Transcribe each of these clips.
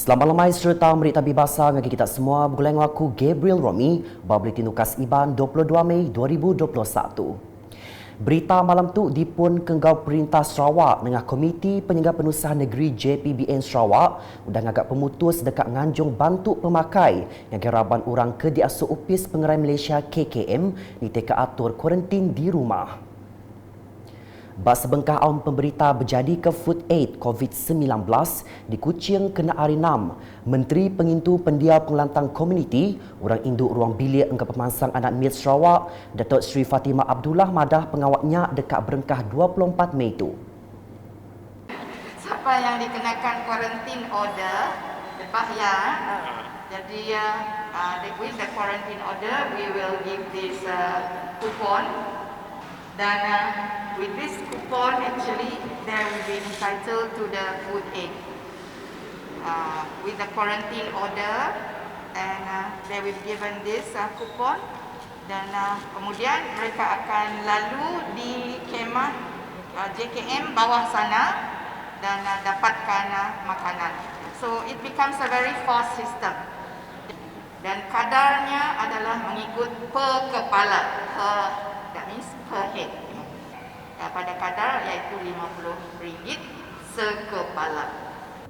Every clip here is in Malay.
Selamat lemai serta berita bebasa ngagi kita semua bergulai dengan aku Gabriel Romi, Buletin Nukas Iban 22 Mei 2021. Berita malam tu dipun kenggau Perintah Sarawak dengan Komiti Penyegar Penusahan Negeri JPBN Sarawak udah ngagak pemutus dekat nganjung bantu pemakai yang geraban orang ke diasuh Upis Pengerai Malaysia KKM ni teka atur kuarantin di rumah. Bas sebengkah awam pemberita berjadi ke Food Aid COVID-19 di Kuching kena hari 6. Menteri Pengintu Pendiau Pengelantang Komuniti, orang induk ruang bilik engkau pemansang anak milik Sarawak, Datuk Seri Fatimah Abdullah madah pengawatnya dekat berengkah 24 Mei itu. Siapa yang dikenakan quarantine order, lepas ya. Jadi with the quarantine order, we will give this coupon. Dan with this coupon, actually, they will be entitled to the food aid. With the quarantine order, and they will be given this coupon. Dan kemudian mereka akan lalu di kemah JKM bawah sana dan dapatkan makanan. So it becomes a very fast system. Dan kadarnya adalah mengikut per kepala, that means per head. Pada kadar iaitu RM50 sekepala.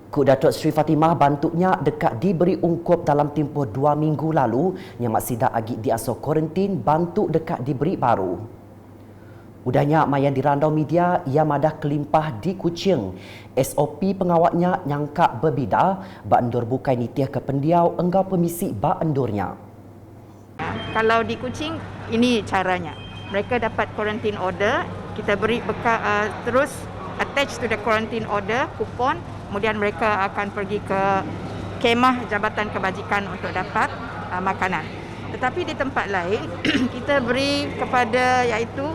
Kuk Datuk Seri Fatimah bantuknya dekat diberi ungkup dalam tempoh 2 minggu lalu yang maksidak agik diasuh kuarantin bantuk dekat diberi baru. Udahnya mayan dirandau media ia madah kelimpah di Kuching. SOP pengawatnya nyangkak berbida bak endur bukai nitiah ke pendiau enggau permisi bak endurnya. Kalau di Kuching ini caranya. Mereka dapat quarantine order, kita beri bekal terus attach to the quarantine order kupon, kemudian mereka akan pergi ke kemah Jabatan Kebajikan untuk dapat makanan. Tetapi di tempat lain kita beri kepada iaitu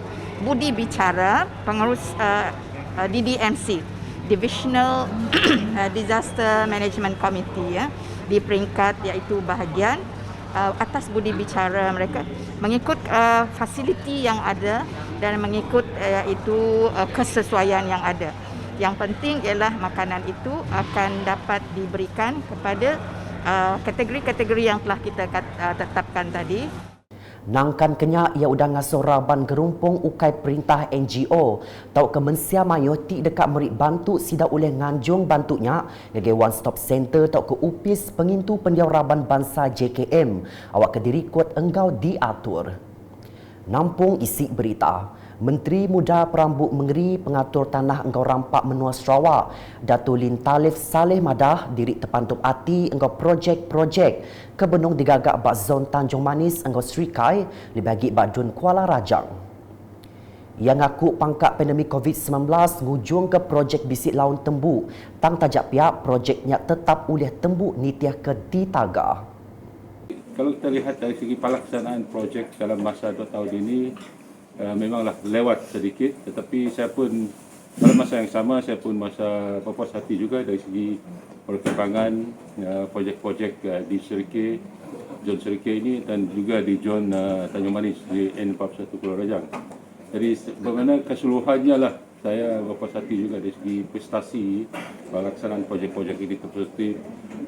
budi bicara pengurus DDMC, Divisional Disaster Management Committee di peringkat iaitu bahagian atas budi bicara mereka mengikut fasiliti yang ada dan mengikut iaitu kesesuaian yang ada. Yang penting ialah makanan itu akan dapat diberikan kepada kategori-kategori yang telah kita tetapkan tadi. Nangkan kenya ia udah ngasuh raban gerumpung ukai perintah NGO tau ke Mensia Mayo ti dekat merik bantu sida oleh nganjung bantunya ngege one stop center tau ke Upis Pengintu Pendiau Raban Bangsa JKM awak kediri kuat enggau diatur. Nampung isi berita. Menteri Muda Perambut Mengeri Pengatur Tanah Engkau Rampak Menua Sarawak, Datuk Lin Talif Saleh Madah diri terpantup hati engkau projek-projek kebenung digagak bak zon Tanjung Manis engkau Serikai dibagi bak Dun Kuala Rajang. Ia ngaku pangkat pandemik COVID-19 ngujung ke projek bisik laun tembu. Tang tajak pihak projeknya tetap boleh tembu nitiah ke ditaga. Kalau kita lihat dari segi pelaksanaan projek dalam masa 2 tahun ini, memanglah lewat sedikit, tetapi saya pun pada masa yang sama saya pun masa berpuas hati juga dari segi perkembangan projek-projek di Serikay, Zon Serikay ini dan juga di Zon Tanjung Manis di N41 Pulau Rajang. Jadi bagaimana keseluruhannya lah saya berpuas hati juga dari segi prestasi pelaksanaan projek-projek ini seperti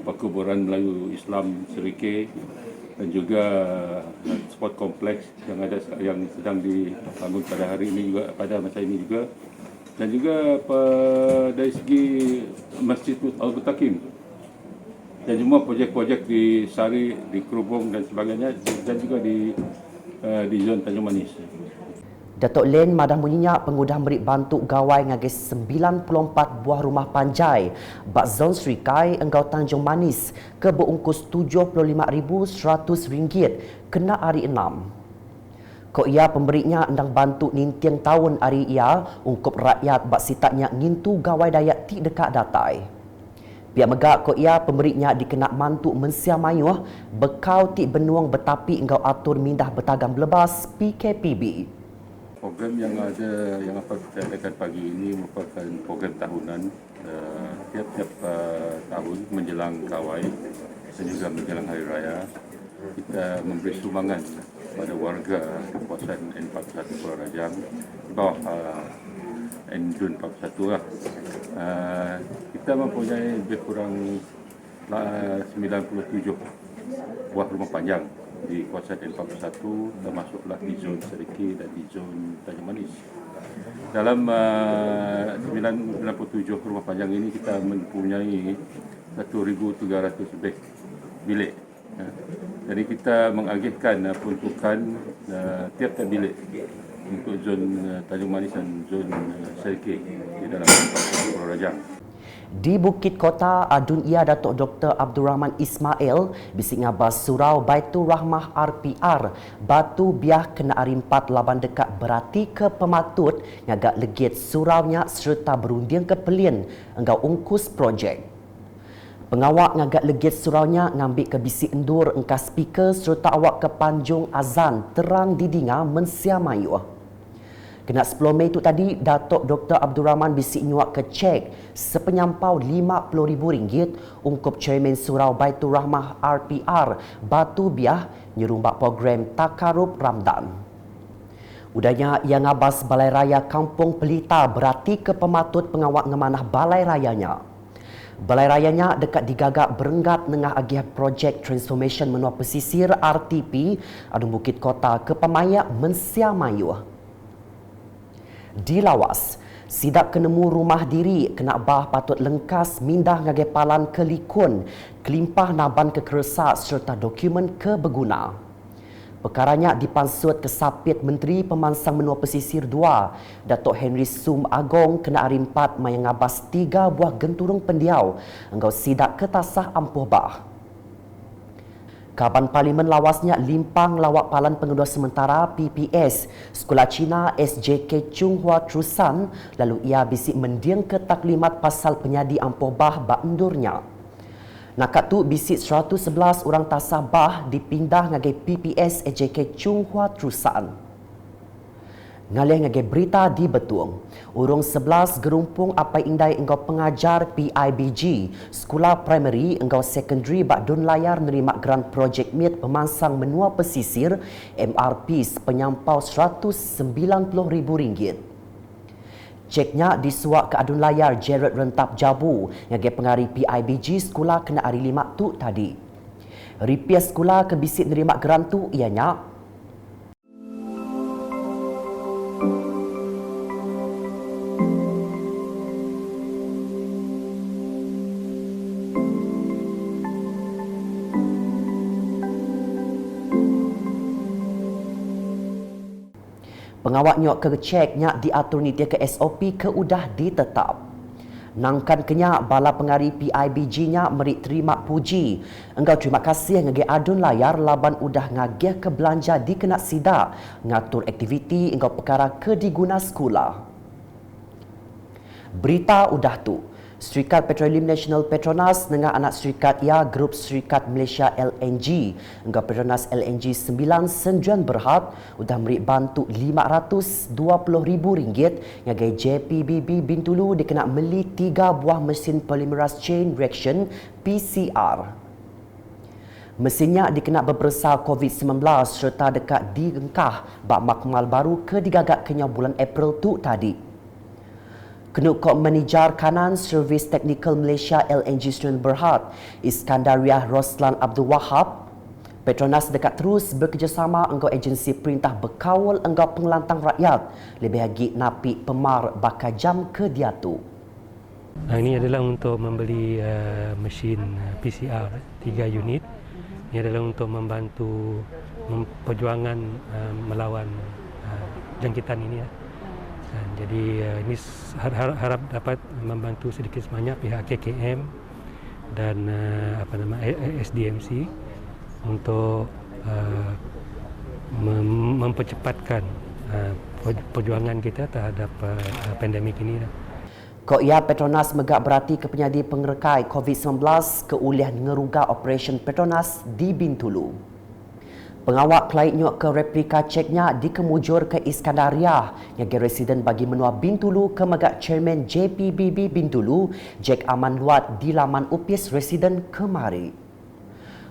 Perkuburan Melayu Islam Serikay dan juga sport kompleks yang sedang dibangun pada hari ini juga, pada masa ini juga, dan juga dari segi Masjid Al-Mutakim dan semua projek-projek di Sari, di Kerubung dan sebagainya, dan juga di zon Tanjung Manis. Datuk Len madah munyinya pengudah merik bantu gawai ngagis 94 buah rumah panjai bak zon Serikai enggau Tanjung Manis ke berungkus RM75,100 kena hari 6. Ko ia pemberinya endang bantu nintiang tahun hari ia ungkup rakyat bak sitaknya ngintu gawai dayak ti dekat datai. Pihak megak ko ia pemberinya dikenak mantu Mensia Mayuh bekau ti benuang betapi enggau atur mindah betagam belebas PKPB. Program yang ada yang apa kita adakan pagi ini merupakan program tahunan tiap-tiap tahun menjelang Kawai dan juga menjelang Hari Raya. Kita memberi sumbangan kepada warga di kawasan N41 Pulau Rajang di bawah N41 lah. Kita mempunyai lebih kurang 97 buah rumah panjang di kawasan N41, termasuklah di zon Seriki dan di zon Tanjung Manis. Dalam 97 rumah panjang ini kita mempunyai 1,300 lebih bilik. Jadi kita mengagihkan peruntukan tiap-tiap bilik untuk zon Tanjung Manis dan zon Seriki di dalam Pulau Rajang. Di Bukit Kota, Adun Ia Datuk Dr. Abdul Rahman Ismail bising ngabas surau Baitur Rahmah RPR Batu Biah kena arimpat laban dekat berarti ke pematut ngagak legit suraunya serta berunding ke pelien enggau ungkus projek. Pengawak ngagak legit suraunya ngambil ke bisi endur engkau speaker serta awak ke panjung azan terang didinga mensiamayu. Kena 10 Mei itu tadi, Datuk Dr. Abdul Rahman bisik nyuak ke cek sepenyampau RM50,000 ungkup Chairman Surau Baitur Rahmah RPR Batu Biah nyerumbak program Takarub Ramadan. Udahnya yang ngabas Balai Raya Kampung Pelita berarti ke pematut pengawak ngemanah Balai Rayanya. Balai Rayanya dekat digagak berenggat nengah agih projek Transformation Menua Pesisir RTP Adun Bukit Kota ke Pemayak Mensiamayu. Di Lawas, sidak kenemu rumah diri kena bah patut lengkas mindah ngagai palan ke likun, kelimpah naban ke keresak serta dokumen ke berguna. Perkaranya dipansut ke sapit Menteri Pemansang Menua Pesisir 2, Datuk Henry Sum Agong kena arimpat mayang ngabas 3 buah genturung pendiau, enggau sidak ke tasah ampuh bah. Kaban Parlimen Lawasnya limpang lawak palan pengendua sementara PPS Sekolah Cina SJK Chunghua Trusan lalu ia bisik mendiang ke taklimat pasal penyadi ampuh bah bandurnya. Nakat tu bisik 111 orang tasabah dipindah ngagai PPS SJK Chunghua Trusan. Ngalih ngagai berita di Betung. Urung 11 gerumpung apai indai engkau pengajar PIBG, Sekolah Primary engkau Secondary Bakdun Layar nerima grant projek MIT Pemansang Menua Pesisir MRP penyampau RM190,000. Ceknya disuak ke Adun Layar Jared Rentap Jabu ngagai pengari PIBG sekolah kena hari 5 tu tadi. Ripiah sekolah ke bisik nerima grant tu ianya pengawak nyok ke ceknya diatur nitia ke SOP ke udah ditetap. Nangkan kenyak bala pengari PIBG-nya merik terima puji. Engkau terima kasih ngagih Adun Layar laban udah ngagih ke belanja dikena sidak ngatur aktiviti engkau perkara ke diguna sekolah. Berita udah tu. Syarikat Petroleum Nasional Petronas dengan anak syarikat ia Grup Syarikat Malaysia LNG engkau Petronas LNG 9 Senjuan Berhad sudah memberi bantu RM520,000 ngagai JPBB Bintulu dikena beli 3 buah mesin polymerase chain reaction PCR. Mesinnya dikena bebersa COVID-19 serta dekat diengkah bak makmal baru ke digagak kenya bulan April tu tadi. Kenuk Kop Manager Kanan Servis Teknikal Malaysia LNG Senjuan Berhad, Iskandariah Roslan Abdul Wahab, Petronas dekat terus bekerjasama engkau agensi perintah berkawal engkau pengelantang rakyat lebih lagi napi pemar bakal jam ke diatu. Ini adalah untuk membeli mesin PCR 3 unit. Ini adalah untuk membantu perjuangan melawan jangkitan ini. Jadi ini harap dapat membantu sedikit sebanyak pihak KKM dan SDMC untuk mempercepatkan perjuangan kita terhadap pandemik ini. Kok ia Petronas megak berarti ke penyadi pengerekai COVID-19 ke uliah ngeruga Operation Petronas di Bintulu. Pengawak kelait nyok ke replika ceknya dikemujur ke Iskandariah yang residen bagi menua Bintulu ke megak Chairman JPBB Bintulu Jack Aman Luat di laman upis residen kemari.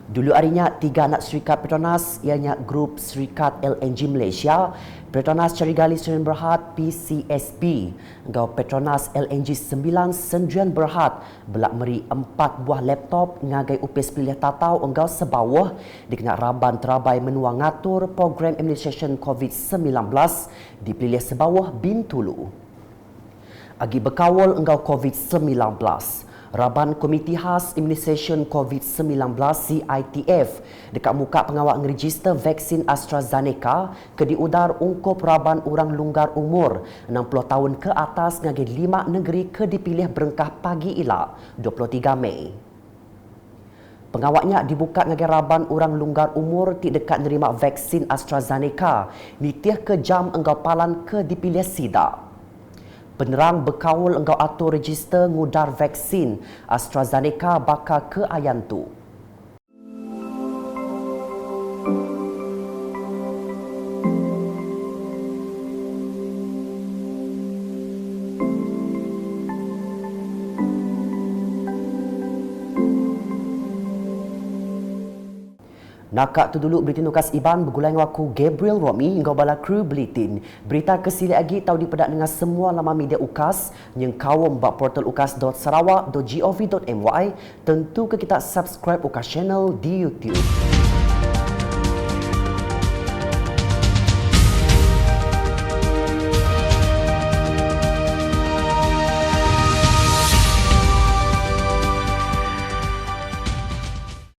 Dulu harinya, 3 anak syarikat Petronas ianya Grup Syarikat LNG Malaysia, Petronas Carigali Sdn Berhad PCSB, engkau Petronas LNG 9 Sdn Berhad belak meri 4 buah laptop ngagai upis pilih tatau engkau sebawah dikena Raban Terabai menua ngatur program administration COVID-19 dipilih sebawah Bintulu. Agi berkawal engkau COVID-19. Raban Komiti Khas Imunisation COVID-19 CITF dekat muka pengawal ngeregister vaksin AstraZeneca ke diudar ungkup raban orang lunggar umur 60 tahun ke atas ngagi 5 negeri ke dipilih berengkah pagi ilak 23 Mei. Pengawaknya dibuka ngagi raban orang lunggar umur ti dekat nerima vaksin AstraZeneca nitih ke jam engkau palan ke dipilih sidak. Penerang berkawal engkau atur register ngudar vaksin AstraZeneca bakal ke ayan tu. Nakak tu dulu berita nukas Iban bergulai dengan aku Gabriel Romi hingga bala kru Belitin. Berita kesili lagi tahu dipedak dengan semua laman media UKAS yang kawam bak portal ukas.sarawak.gov.my. Tentu ke kita subscribe UKAS channel di YouTube.